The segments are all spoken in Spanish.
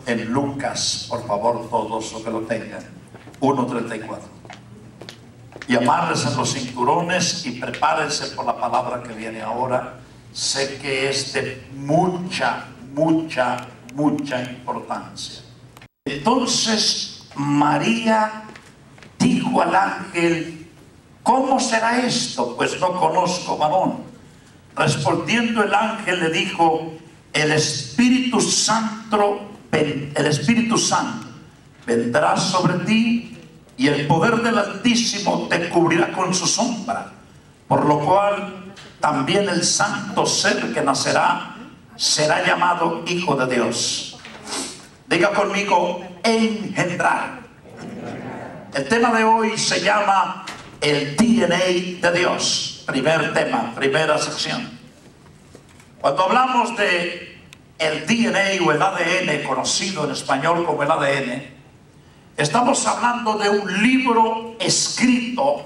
en Lucas, por favor, todos los que lo tengan, 1:34. Y amárrense en los cinturones y prepárense por la palabra que viene ahora. Sé que es de mucha importancia. Entonces María dijo al ángel: ¿cómo será esto? Pues no conozco varón. Respondiendo el ángel le dijo: el Espíritu Santo vendrá sobre ti, y el poder del Altísimo te cubrirá con su sombra, por lo cual también el santo ser que nacerá será llamado Hijo de Dios. Diga conmigo: engendrar. El tema de hoy se llama el DNA de Dios. Primer tema, primera sección. Cuando hablamos de el DNA o el ADN, conocido en español como el ADN, estamos hablando de un libro escrito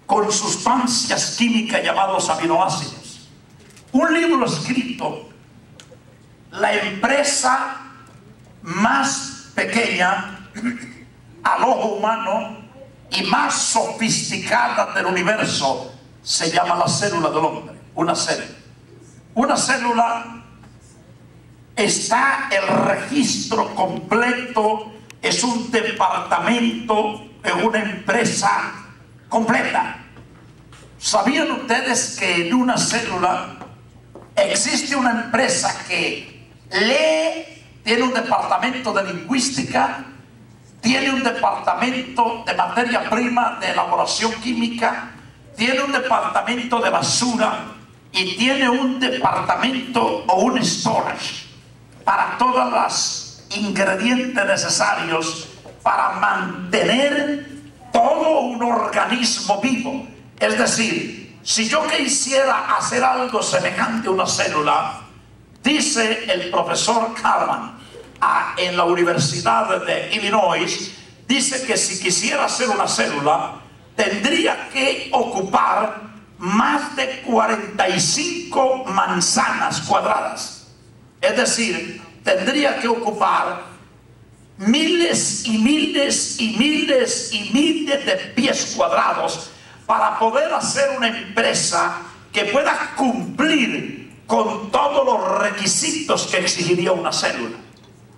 con sustancias químicas llamados aminoácidos. Un libro escrito, la empresa más pequeña al ojo humano y más sofisticada del universo se llama la célula del hombre. Una célula está el registro completo, es un departamento, es una empresa completa. ¿Sabían ustedes que en una célula existe una empresa que tiene un departamento de lingüística, tiene un departamento de materia prima, de elaboración química, tiene un departamento de basura y tiene un departamento o un storage para todos los ingredientes necesarios para mantener todo un organismo vivo? Es decir, si yo quisiera hacer algo semejante a una célula, dice el profesor Kalman en la Universidad de Illinois, dice que si quisiera hacer una célula tendría que ocupar más de 45 manzanas cuadradas. Es decir, tendría que ocupar miles y miles y miles y miles de pies cuadrados para poder hacer una empresa que pueda cumplir con todos los requisitos que exigiría una célula.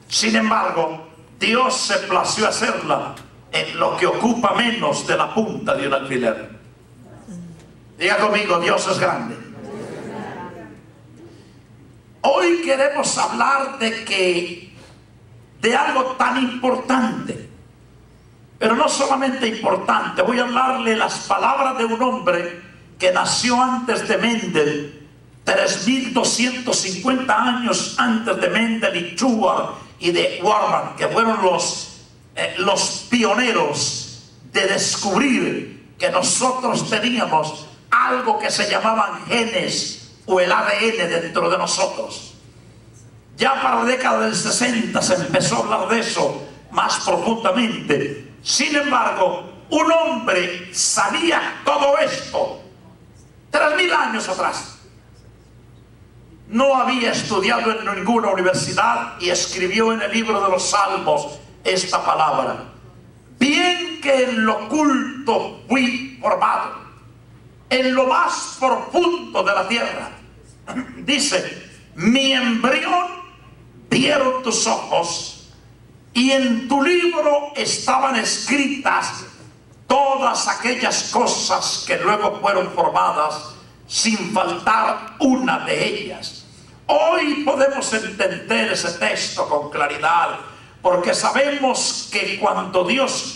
Sin embargo, Dios se plació hacerla en lo que ocupa menos de la punta de un alfiler. Diga conmigo: Dios es grande. Hoy queremos hablar de algo tan importante, pero no solamente importante. Voy a hablarle las palabras de un hombre que nació antes de Mendel, 3250 años antes de Mendel y Schubert y de Warman, que fueron los pioneros de descubrir que nosotros teníamos algo que se llamaban genes o el ADN dentro de nosotros. Ya para la década del 60 se empezó a hablar de eso más profundamente. Sin embargo, un hombre sabía todo esto 3000 años atrás. No había estudiado en ninguna universidad y escribió en el libro de los Salmos esta palabra: bien que en lo oculto fui formado, en lo más profundo de la tierra. Dice: mi embrión vieron tus ojos, y en tu libro estaban escritas todas aquellas cosas que luego fueron formadas, sin faltar una de ellas. Hoy podemos entender ese texto con claridad, porque sabemos que cuando Dios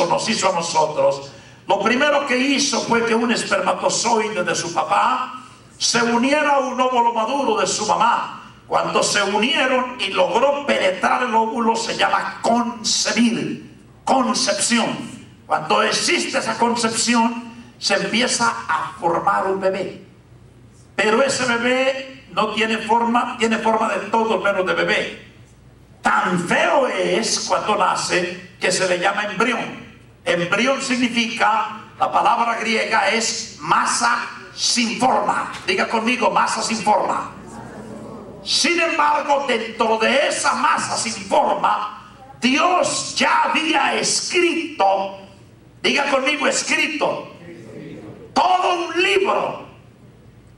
nos hizo a nosotros, lo primero que hizo fue que un espermatozoide de su papá se uniera a un óvulo maduro de su mamá. Cuando se unieron y logró penetrar el óvulo, se llama concebir, concepción. Cuando existe esa concepción, se empieza a formar un bebé. Pero ese bebé no tiene forma, tiene forma de todo menos de bebé. Tan feo es cuando nace que se le llama embrión. Embrión significa, la palabra griega es masa sin forma. Diga conmigo: masa sin forma. Sin embargo, dentro de esa masa sin forma, Dios ya había escrito, diga conmigo, escrito, todo un libro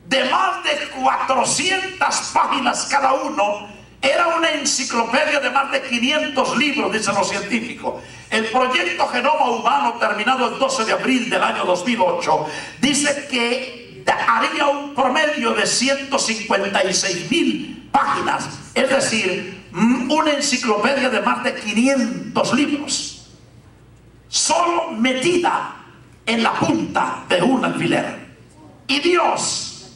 de más de 400 páginas cada uno. Era una enciclopedia de más de 500 libros, dicen los científicos. El proyecto Genoma Humano, terminado el 12 de abril del año 2008, dice que haría un promedio de 156.000 páginas. Es decir, una enciclopedia de más de 500 libros, solo metida en la punta de un alfiler. Y Dios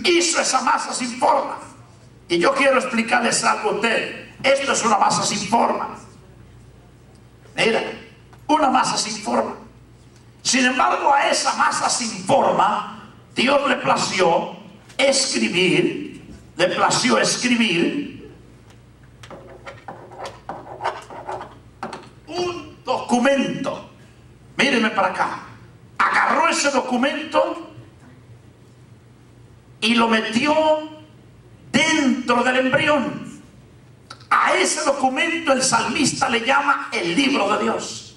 hizo esa masa sin forma. Y yo quiero explicarles algo a usted. Esto es una masa sin forma. Mira, una masa sin forma. Sin embargo, a esa masa sin forma, Dios le plació escribir un documento. Mírenme para acá. Agarró ese documento y lo metió dentro del embrión. A ese documento el salmista le llama el libro de Dios.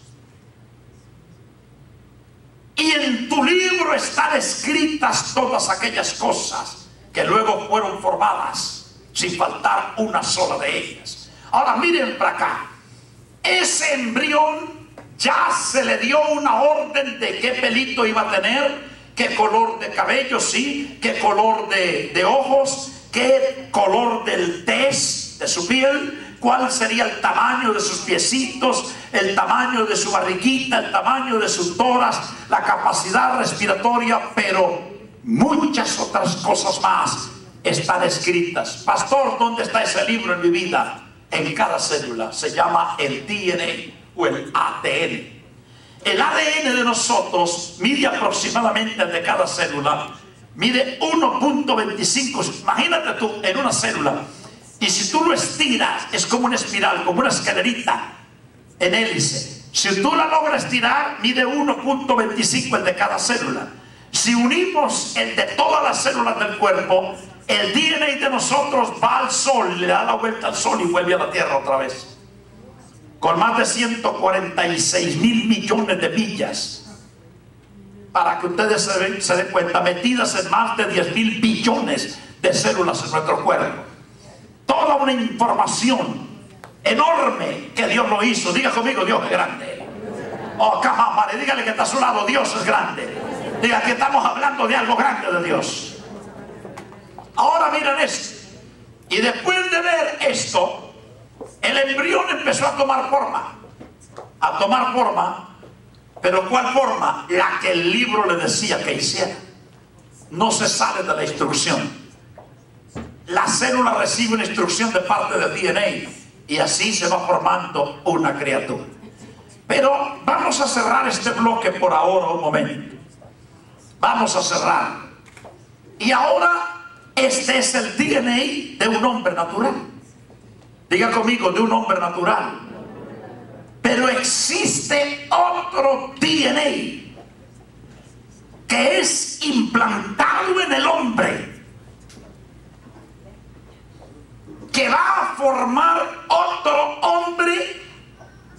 Y en tu libro están escritas todas aquellas cosas que luego fueron formadas, sin faltar una sola de ellas. Ahora miren para acá. Ese embrión ya se le dio una orden de qué pelito iba a tener, qué color de cabello, sí, qué color de ojos, qué color del tez de su piel, cuál sería el tamaño de sus piecitos, el tamaño de su barriguita, el tamaño de su tórax, la capacidad respiratoria, pero muchas otras cosas más están escritas. Pastor, ¿dónde está ese libro en mi vida? En cada célula. Se llama el DNA o el ADN. El ADN de nosotros mide aproximadamente, el de cada célula mide 1.25. Imagínate tú en una célula, y si tú lo estiras, es como una espiral, como una escalerita en hélice. Si tú la logras estirar, mide 1.25 el de cada célula. Si unimos el de todas las células del cuerpo, el DNA de nosotros va al sol, le da la vuelta al sol y vuelve a la tierra otra vez, con más de 146.000 millones de millas. Para que ustedes se den cuenta, metidas en más de 10.000 billones de células en nuestro cuerpo. Toda una información enorme que Dios lo hizo. Diga conmigo, Dios es grande. Oh, camamare, dígale que está a su lado, Dios es grande. Diga que estamos hablando de algo grande de Dios. Ahora miren esto. Y después de ver esto, el embrión empezó a tomar forma. A tomar forma. Pero ¿cuál forma? La que el libro le decía que hiciera. No se sale de la instrucción. La célula recibe una instrucción de parte del DNA y así se va formando una criatura. Pero vamos a cerrar este bloque por ahora un momento. Vamos a cerrar. Y ahora este es el DNA de un hombre natural. Diga conmigo, de un hombre natural. Pero existe otro DNA que es implantado en el hombre, que va a formar otro hombre,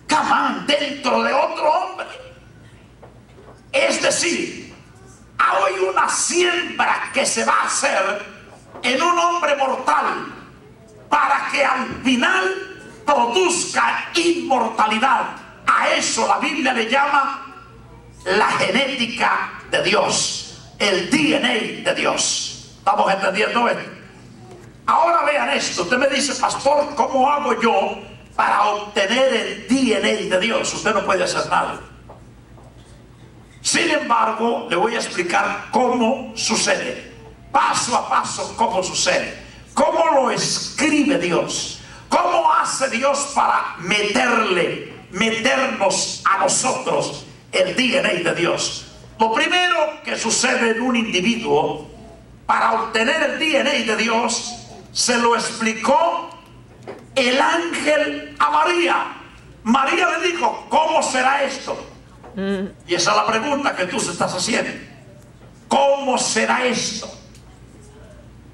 camán, dentro de otro hombre. Es decir, hay una siembra que se va a hacer en un hombre mortal para que al final produzca inmortalidad. A eso la Biblia le llama la genética de Dios, el DNA de Dios. ¿Estamos entendiendo esto? Ahora vean esto. Usted me dice, pastor, ¿cómo hago yo para obtener el DNA de Dios? Usted no puede hacer nada. Sin embargo, le voy a explicar cómo sucede, paso a paso, cómo sucede, cómo lo escribe Dios. ¿Cómo hace Dios para meternos a nosotros el DNA de Dios? Lo primero que sucede en un individuo para obtener el DNA de Dios, se lo explicó el ángel a María. María le dijo, ¿cómo será esto? Y esa es la pregunta que tú se estás haciendo. ¿Cómo será esto?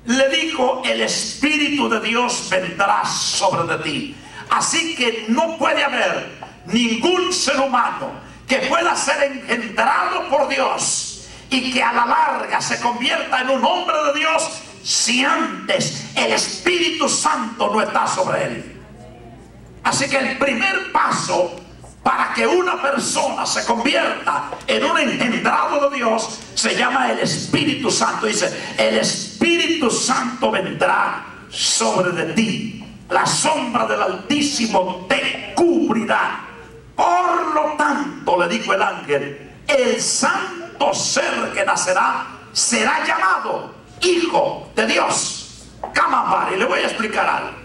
le dijo: el Espíritu de Dios vendrá sobre de ti. Así que no puede haber ningún ser humano que pueda ser engendrado por Dios y que a la larga se convierta en un hombre de Dios si antes el Espíritu Santo no está sobre él. Así que el primer paso para que una persona se convierta en un engendrado de Dios se llama el Espíritu Santo. Dice: el Espíritu Santo vendrá sobre de ti. La sombra del Altísimo te cubrirá. Por lo tanto, le dijo el ángel, el santo ser que nacerá será llamado Hijo de Dios. Camambar, y le voy a explicar algo.